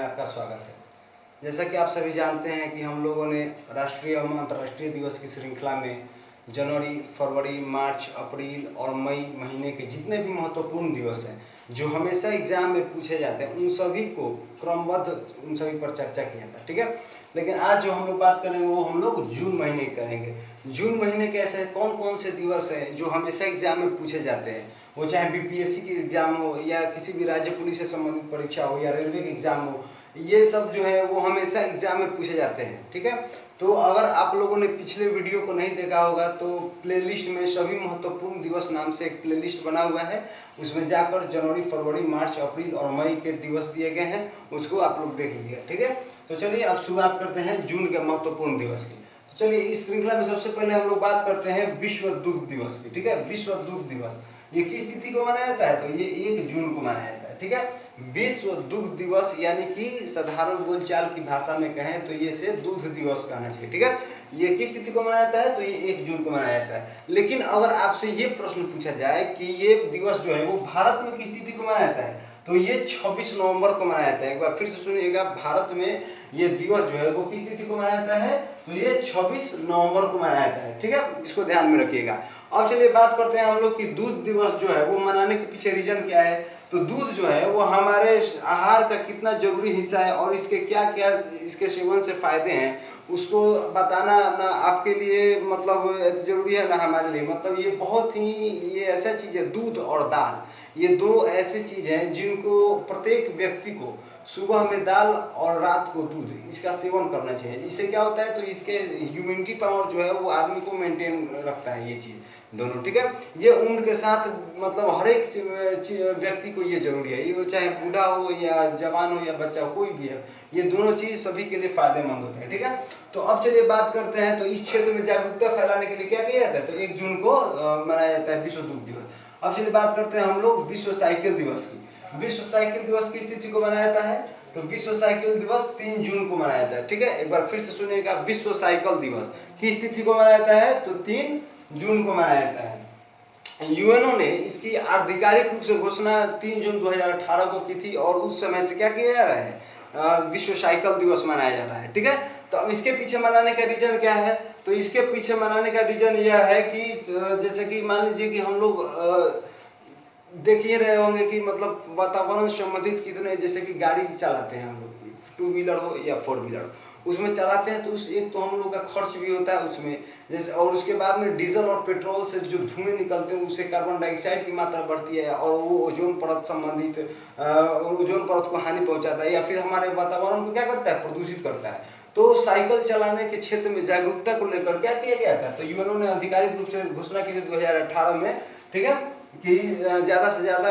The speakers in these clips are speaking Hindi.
आपका स्वागत है। जैसा कि आप सभी जानते हैं कि हम लोगों ने राष्ट्रीय एवं अंतर्राष्ट्रीय दिवस की श्रृंखला में जनवरी, फरवरी, मार्च, अप्रैल और मई महीने के जितने भी महत्वपूर्ण दिवस हैं जो हमेशा एग्जाम में पूछे जाते हैं उन सभी को क्रमबद्ध उन सभी पर चर्चा किया था, ठीक है। लेकिन आज जो हम लोग बात करेंगे वो हम लोग जून महीने की करेंगे। जून महीने के ऐसे कौन कौन से दिवस हैं जो हमेशा एग्जाम में पूछे जाते हैं, वो चाहे बीपीएससी की एग्जाम हो या किसी भी राज्य पुलिस से संबंधित परीक्षा हो या रेलवे की एग्जाम हो, ये सब जो है वो हमेशा एग्जाम में पूछे जाते हैं, ठीक है। तो अगर आप लोगों ने पिछले वीडियो को नहीं देखा होगा तो प्लेलिस्ट में सभी महत्वपूर्ण दिवस नाम से एक प्लेलिस्ट बना हुआ है, उसमें जाकर जनवरी, फरवरी, मार्च, अप्रैल और मई के दिवस दिए गए हैं, उसको आप लोग देख लीजिए, ठीक है। तो चलिए अब शुरुआत करते हैं जून के महत्वपूर्ण दिवस की। तो चलिए इस श्रृंखला में सबसे पहले हम लोग बात करते हैं विश्व दुग्ध दिवस की, ठीक है। विश्व दुग्ध दिवस ये किस तिथि को मनाया जाता है? तो ये 1 जून को मनाया जाता है, ठीक है। विश्व दुग्ध दिवस यानी कि साधारण बोलचाल की भाषा में कहें तो ये से दूध दिवस कहना चाहिए, ठीक है। ये किस तिथि को मनाया जाता है? तो ये 1 जून को मनाया जाता है। लेकिन अगर आपसे ये प्रश्न पूछा जाए कि ये दिवस जो है वो भारत में किस तिथि को मनाया जाता है, तो ये 26 नवंबर को मनाया जाता है। एक बार फिर से सुनिएगा, भारत में ये दिवस जो है वो किस तिथि को मनाया जाता है? तो ये 26 नवंबर को मनाया जाता है, ठीक है। इसको ध्यान में रखिएगा। अब चलिए बात करते हैं हम लोग कि दूध दिवस जो है वो मनाने के पीछे रीजन क्या है। तो दूध जो है वो हमारे आहार का कितना जरूरी हिस्सा है और इसके क्या क्या इसके सेवन से फायदे हैं उसको बताना ना आपके लिए मतलब जरूरी है ना हमारे लिए। मतलब ये बहुत ही ये ऐसा चीज है, दूध और दाल ये दो ऐसी चीज हैं जिनको प्रत्येक व्यक्ति को सुबह में दाल और रात को दूध इसका सेवन करना चाहिए। इससे क्या होता है? तो इसके ह्यूमिनिटी पावर जो है वो आदमी को मेंटेन रखता है, ये चीज दोनों, ठीक है। ये उम्र के साथ मतलब हर एक व्यक्ति को ये जरूरी है, ये चाहे बूढ़ा हो या जवान हो या बच्चा हो, कोई भी है, ये दोनों चीज सभी के लिए फायदेमंद होते हैं, ठीक है। तो अब चलिए बात करते हैं तो इस क्षेत्र में जागरूकता फैलाने के लिए क्या किया जाता है? तो 1 जून को मनाया जाता है विश्व दुग्ध दिवस। अब चलिए बात करते हैं हम लोग विश्व साइकिल दिवस की। विश्व साइकिल दिवस किस तिथि को मनाया जाता है? तो विश्व साइकिल दिवस 3 जून को मनाया जाता है, ठीक है। एक बार फिर से सुनिएगा, विश्व साइकिल दिवस किस तिथि को मनाया जाता है? तो 3 जून को मनाया जाता है। यूएनओ ने इसकी आधिकारिक रूप से घोषणा 3 जून 2018 को की थी और उस समय से क्या किया जा रहा है? विश्व साइकिल दिवस मनाया जा रहा है, ठीक है। तो अब इसके पीछे मनाने का रीजन क्या है? तो इसके पीछे मनाने का रीजन यह है कि जैसे कि मान लीजिए कि हम लोग देख ही रहे होंगे कि मतलब वातावरण संबंधित कितने जैसे कि गाड़ी चलाते हैं हम लोग, 2 व्हीलर हो या 4 व्हीलर, उसमें चलाते हैं तो उस एक तो हम लोग का खर्च भी होता है उसमें जैसे, और उसके बाद में डीजल और पेट्रोल से जो धुएं निकलते हैं उससे कार्बन डाइऑक्साइड की मात्रा बढ़ती है और वो ओजोन परत संबंधित ओजोन परत को हानि पहुंचाता है या फिर हमारे वातावरण को क्या करता है? प्रदूषित करता है। तो साइकिल चलाने के क्षेत्र में जागरूकता को लेकर क्या किया गया था? तो यूएनओ ने आधिकारिक रूप से घोषणा की थी 2018 में, ठीक है, कि ज्यादा से ज्यादा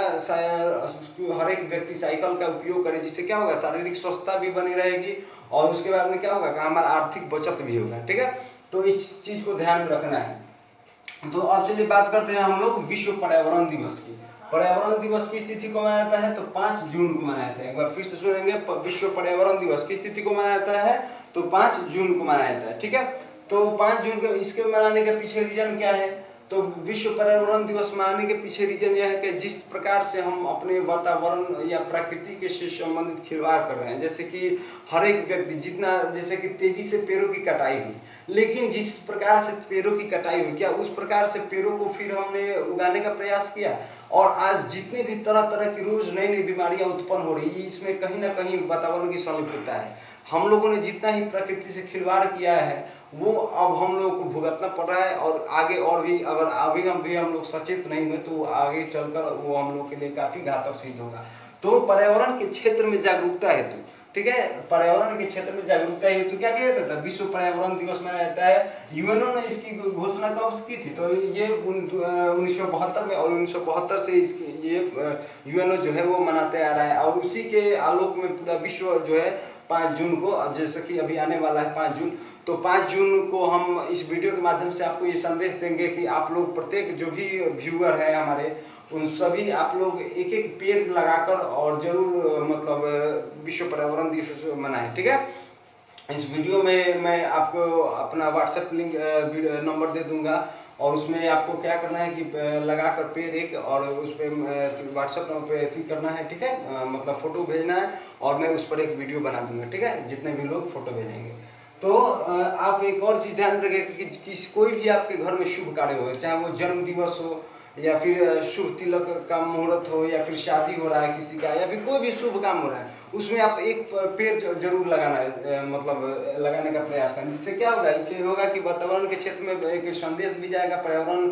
हर एक व्यक्ति साइकिल का उपयोग करे, जिससे क्या होगा? शारीरिक स्वस्थता भी बनी रहेगी और उसके बाद में क्या होगा कि हमारा आर्थिक बचत भी होगा, ठीक है। तो इस चीज को ध्यान में रखना है। तो अब चलिए बात करते हैं हम लोग विश्व पर्यावरण दिवस की। पर्यावरण दिवस किस तिथि को मनाया जाता है? तो 5 जून को मनाया जाता है। एक बार फिर से सुनेंगे, विश्व पर्यावरण दिवस किस तिथि को मनाया जाता है? तो 5 जून को मनाया जाता है, ठीक है। तो 5 जून को इसके मनाने के पीछे रीजन क्या है? तो विश्व पर्यावरण दिवस मनाने के पीछे रीजन यह है कि जिस प्रकार से हम अपने वातावरण या प्रकृति के से संबंधित खिलवाड़ कर रहे हैं, जैसे कि हर एक व्यक्ति जितना जैसे कि तेजी से पेड़ों की कटाई हुई, लेकिन जिस प्रकार से पेड़ों की कटाई हुई क्या उस प्रकार से पेड़ों को फिर हमने उगाने का प्रयास किया? और आज जितने भी तरह तरह की रोज नई नई बीमारियां उत्पन्न हो रही है, इसमें कहीं ना कहीं वातावरण की संलिप्तता है। हम लोगों ने जितना ही प्रकृति से खिलवाड़ किया है वो अब हम लोगों को भुगतना पड़ रहा है और आगे और भी अगर अभी हम लोग सचेत नहीं हुए तो आगे चलकर वो हम लोग के लिए काफी घातक सिद्ध होगा। तो पर्यावरण के क्षेत्र में जागरूकता हेतु, ठीक है, पर्यावरण के क्षेत्र में जागरूकता हेतु क्या किया जाता है? विश्व पर्यावरण दिवस मनाया जाता है। यूएनओ ने इसकी घोषणा कब की थी? तो ये 1972 में, और 1972 से इसकी ये यूएनओ जो है वो मनाते आ रहा है और उसी के आलोक में पूरा विश्व जो है 5 जून को, जैसे कि अभी आने वाला है 5 जून, तो 5 जून को हम इस वीडियो के माध्यम से आपको ये संदेश देंगे कि आप लोग प्रत्येक जो भी व्यूअर है हमारे, उन सभी आप लोग एक एक पेड़ लगाकर और जरूर मतलब विश्व पर्यावरण दिवस मनाएं, ठीक है। इस वीडियो में मैं आपको अपना व्हाट्सएप लिंक नंबर दे दूंगा और उसमें आपको क्या करना है कि लगा कर पेड़ एक और उस पर व्हाट्सएप पे क्लिक करना है, ठीक है, मतलब फ़ोटो भेजना है और मैं उस पर एक वीडियो बना दूंगा, ठीक है, जितने भी लोग फ़ोटो भेजेंगे। तो आप एक और चीज़ ध्यान रखें कि कोई भी आपके घर में शुभ कार्य हो, चाहे वो जन्म दिवस हो या फिर शुभ तिलक का मुहूर्त हो या फिर शादी हो रहा है किसी का या फिर कोई भी शुभ काम हो रहा है, उसमें आप एक पेड़ जरूर लगाना है, मतलब लगाने का प्रयास करें। जिससे क्या होगा, इससे होगा कि वातावरण के क्षेत्र में एक संदेश भी जाएगा पर्यावरण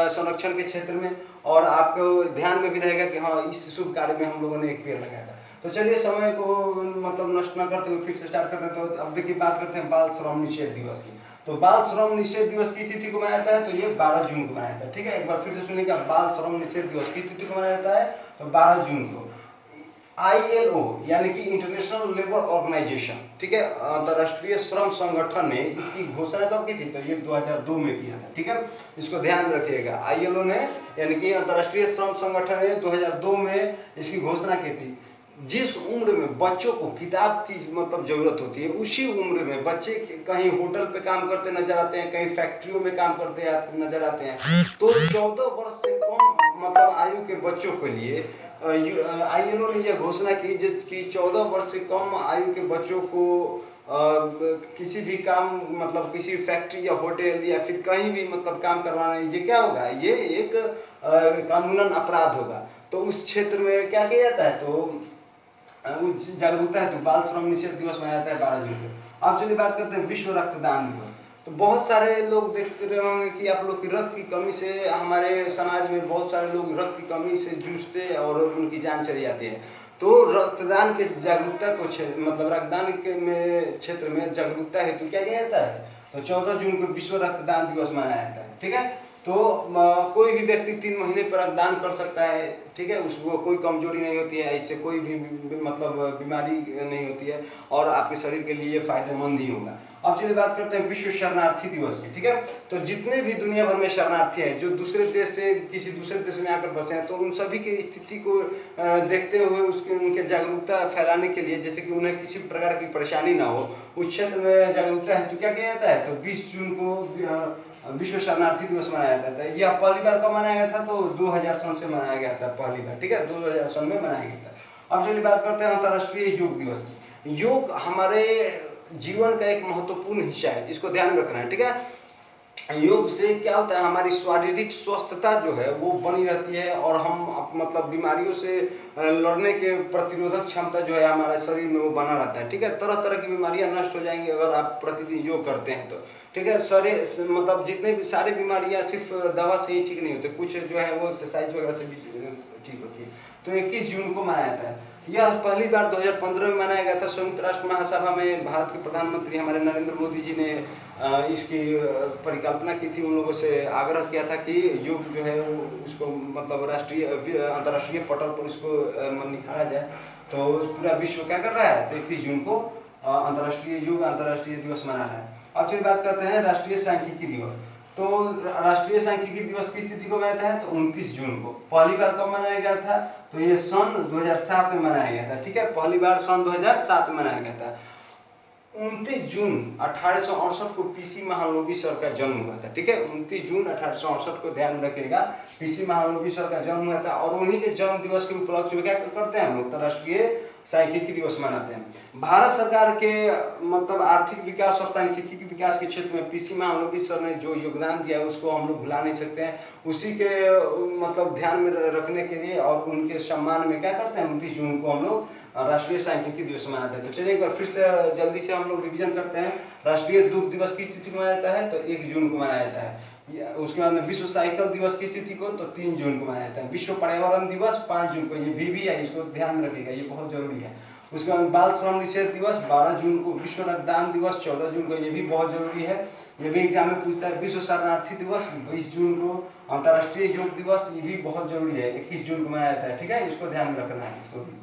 संरक्षण के क्षेत्र में, और आपको ध्यान में भी रहेगा कि हाँ इस शुभ कार्य में हम लोगों ने एक पेड़ लगाया था। तो चलिए समय को मतलब नष्ट न करते हुए फिर से स्टार्ट करते हैं। तो अब देखिए बात करते हैं बाल श्रम निषेध दिवस की। तो बाल श्रम निषेध दिवस की तिथि को मनाया जाता है, तो ये 12 जून को मनाया जाता है, ठीक है। एक बार फिर से सुनिएगा, बाल श्रम निषेध दिवस की तिथि को मनाया जाता है तो 12 जून को। ILO यानी कि इंटरनेशनल लेबर ऑर्गेनाइजेशन, ठीक है, अंतर्राष्ट्रीय श्रम संगठन ने इसकी घोषणा कब की थी, तो ये 2002 में किया था, ठीक है, इसको ध्यान रखिएगा। ILO ने यानी कि अंतर्राष्ट्रीय श्रम संगठन ने 2002 में इसकी घोषणा की थी। जिस उम्र में बच्चों को किताब की मतलब जरूरत होती है, उसी उम्र में बच्चे कहीं होटल पे काम करते नजर आते हैं, कहीं फैक्ट्रियों में काम करते नजर आते हैं। तो 14 वर्ष से कम मतलब आयु के बच्चों के लिए ILO ने यह घोषणा की कि 14 वर्ष से कम आयु के बच्चों को किसी भी काम मतलब किसी फैक्ट्री या होटल या फिर कहीं भी मतलब काम करवाना, ये क्या होगा, ये एक कानूनन अपराध होगा। तो उस क्षेत्र में क्या किया जाता है, तो जागरूकता है, तो बाल श्रम निषेध दिवस मनाया जाता है 12 जून को। अब चलिए बात करते हैं विश्व रक्तदान दिवस। तो बहुत सारे लोग देखते रहे होंगे कि आप लोग की रक्त की कमी से हमारे समाज में बहुत सारे लोग रक्त की कमी से जूझते और उनकी जान चली जाती है। तो रक्तदान के जागरूकता को मतलब रक्तदान के में क्षेत्र में जागरूकता हेतु क्या किया जाता है, तो 14 जून को विश्व रक्तदान दिवस मनाया जाता है, ठीक है। तो कोई भी व्यक्ति 3 महीने पर रक्तदान कर सकता है, ठीक है, उसको कोई कमजोरी नहीं होती है, इससे कोई भी मतलब बीमारी नहीं होती है और आपके शरीर के लिए फायदेमंद ही होगा। अब चलिए बात करते हैं विश्व शरणार्थी दिवस की, ठीक है। तो जितने भी दुनिया भर में शरणार्थी हैं जो दूसरे देश से किसी दूसरे देश में आकर बसे हैं, तो उन सभी की स्थिति को देखते हुए उसके उनके जागरूकता फैलाने के लिए, जैसे कि उन्हें किसी प्रकार की परेशानी ना हो, उस क्षेत्र में जागरूकता है तो क्या किया जाता है, तो 20 जून को विश्व शरणार्थी दिवस मनाया जाता है। यह पहली बार कब मनाया गया था, तो 2000 सन से मनाया गया था पहली बार, ठीक है, 2000 सन में मनाया गया था। अब चलिए बात करते हैं अंतर्राष्ट्रीय योग दिवस की। योग हमारे जीवन का एक महत्वपूर्ण हिस्सा है, इसको ध्यान रखना है, ठीक है। योग से क्या होता है, हमारी शारीरिक स्वस्थता जो है वो बनी रहती है और हम मतलब बीमारियों से लड़ने के प्रतिरोधक क्षमता जो है हमारे शरीर में वो बना रहता है, ठीक है। तरह तरह की बीमारियां नष्ट हो जाएंगी अगर आप प्रतिदिन योग करते हैं तो, ठीक है। सारे मतलब जितने भी सारी बीमारियां सिर्फ दवा से ही ठीक नहीं होती, कुछ जो है वो एक्सरसाइज वगैरह से भी ठीक होती है। तो 21 जून को मनाया जाता है। यह पहली बार 2015 में मनाया गया था। संयुक्त राष्ट्र महासभा में भारत के प्रधानमंत्री हमारे नरेंद्र मोदी जी ने इसकी परिकल्पना की थी, उन लोगों से आग्रह किया था कि योग जो है वो उसको मतलब राष्ट्रीय अंतर्राष्ट्रीय पटल पर इसको निखारा जाए। तो पूरा विश्व क्या कर रहा है, तो 21 जून को अंतर्राष्ट्रीय योग अंतर्राष्ट्रीय दिवस मना रहा है। अब चलिए बात करते हैं राष्ट्रीय सांख्यिकी दिवस। तो राष्ट्रीय सांख्यिकी दिवस की स्थिति को मनाया है, तो 29 जून को। पहली बार कब मनाया गया था, तो ये सन 2007 में मनाया गया था, ठीक है, पहली बार सन 2007 में मनाया गया था। 29 जून 1868 को पीसी महालनोबी सर का जन्म हुआ था, ठीक है, 29 जून 1868 को ध्यान रखिएगा, पीसी महालनोबी सर का जन्म हुआ था। और उन्हीं के जन्म दिवस के उपलक्ष्य में क्या करते हैं हम लोग, अंतर्राष्ट्रीय सांख्यिकी दिवस मनाते हैं। भारत सरकार के मतलब आर्थिक विकास और सांख्यिकी विकास के क्षेत्र में पीसी महालनोबी सर ने जो योगदान दिया है उसको हम लोग भुला नहीं सकते हैं। उसी के मतलब ध्यान में रखने के लिए और उनके सम्मान में क्या करते हैं, 29 जून को हम लोग राष्ट्रीय सांख्यिकी दिवस मनाते हैं। तो चलिए एक बार फिर से जल्दी से हम लोग रिवीजन करते हैं। राष्ट्रीय दुग्ध दिवस की तिथि को मनाया जाता है, तो 1 जून को मनाया जाता है। उसके बाद में विश्व साइकिल दिवस की तिथि को तो 3 जून को मनाया जाता है। विश्व पर्यावरण दिवस 5 जून को, ये भी है, इसको ध्यान में रखिएगा, ये बहुत जरूरी है। उसके बाद बाल श्रम निषेध दिवस 12 जून को। विश्व रक्तदान दिवस 14 जून को, ये भी बहुत जरूरी है, ये भी एग्जाम में पूछता है। विश्व शरणार्थी दिवस 20 जून को। अंतर्राष्ट्रीय योग दिवस ये भी बहुत जरूरी है, 21 जून को मनाया जाता है, ठीक है, इसको ध्यान में रखना है इसको भी।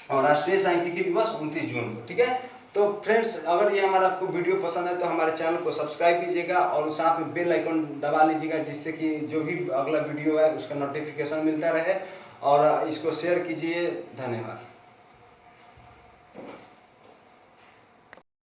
और राष्ट्रीय सांख्यिकी दिवस 29 जून को, ठीक है। तो फ्रेंड्स, अगर ये हमारा आपको वीडियो पसंद है तो हमारे चैनल को सब्सक्राइब कीजिएगा और साथ में बेल आइकन दबा लीजिएगा, जिससे कि जो भी अगला वीडियो है उसका नोटिफिकेशन मिलता रहे। और इसको शेयर कीजिए। धन्यवाद।